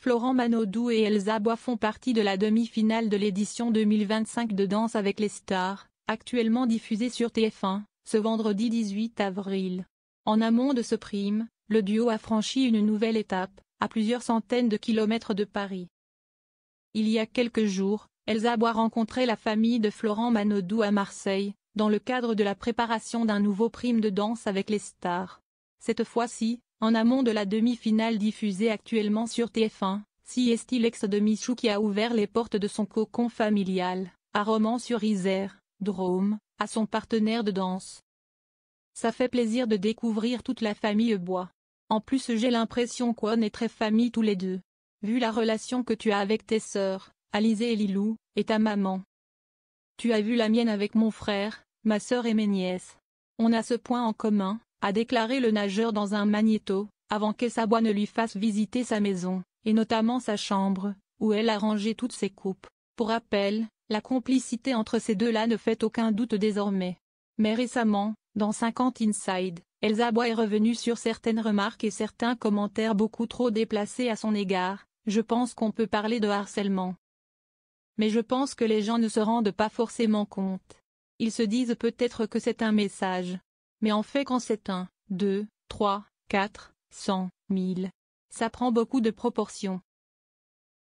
Florent Manodou et Elsa Bois font partie de la demi-finale de l'édition 2025 de Danse avec les stars, actuellement diffusée sur TF1, ce vendredi 18 avril. En amont de ce prime, le duo a franchi une nouvelle étape, à plusieurs centaines de kilomètres de Paris. Il y a quelques jours, Elsa Bois rencontrait la famille de Florent Manodou à Marseille, dans le cadre de la préparation d'un nouveau prime de Danse avec les stars. Cette fois-ci, en amont de la demi-finale diffusée actuellement sur TF1, c'est l'ex de Michou qui a ouvert les portes de son cocon familial, à Romans-sur-Isère, Drôme, à son partenaire de danse. Ça fait plaisir de découvrir toute la famille Bois. En plus j'ai l'impression qu'on est très famille tous les deux. Vu la relation que tu as avec tes sœurs, Alizé et Lilou, et ta maman. Tu as vu la mienne avec mon frère, ma sœur et mes nièces. On a ce point en commun, a déclaré le nageur dans un magnéto, avant qu'Elsa Bois ne lui fasse visiter sa maison, et notamment sa chambre, où elle a rangé toutes ses coupes. Pour rappel, la complicité entre ces deux-là ne fait aucun doute désormais. Mais récemment, dans 50 Inside, Elsa Bois est revenue sur certaines remarques et certains commentaires beaucoup trop déplacés à son égard. Je pense qu'on peut parler de harcèlement. Mais je pense que les gens ne se rendent pas forcément compte. Ils se disent peut-être que c'est un message. Mais en fait quand c'est 1, 2, 3, 4, 100, 1000, ça prend beaucoup de proportions.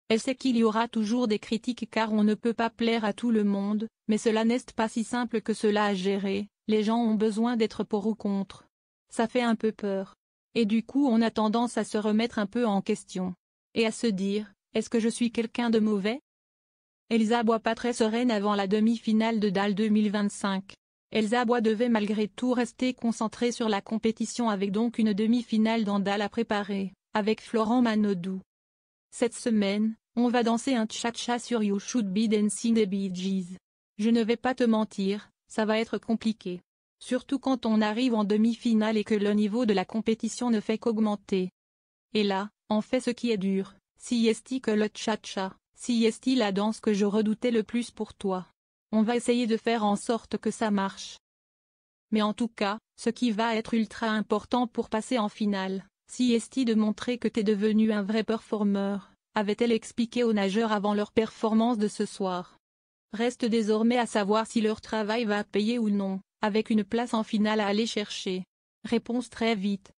Elle sait qu'il y aura toujours des critiques car on ne peut pas plaire à tout le monde, mais cela n'est pas si simple que cela à gérer, les gens ont besoin d'être pour ou contre. Ça fait un peu peur. Et du coup on a tendance à se remettre un peu en question. Et à se dire, est-ce que je suis quelqu'un de mauvais? Elsa Bois pas très sereine avant la demi-finale de DAL 2025. Elsa Bois devait malgré tout rester concentrée sur la compétition avec donc une demi-finale dans DAL à préparer, avec Florent Manodou. Cette semaine, on va danser un cha-cha sur You Should Be Dancing des Bee Gees. Je ne vais pas te mentir, ça va être compliqué. Surtout quand on arrive en demi-finale et que le niveau de la compétition ne fait qu'augmenter. Et là, on fait ce qui est dur, si est que le cha-cha, si est la danse que je redoutais le plus pour toi. On va essayer de faire en sorte que ça marche. Mais en tout cas, ce qui va être ultra important pour passer en finale, si est de montrer que t'es devenu un vrai performeur, avait-elle expliqué aux nageurs avant leur performance de ce soir. Reste désormais à savoir si leur travail va payer ou non, avec une place en finale à aller chercher. Réponse très vite.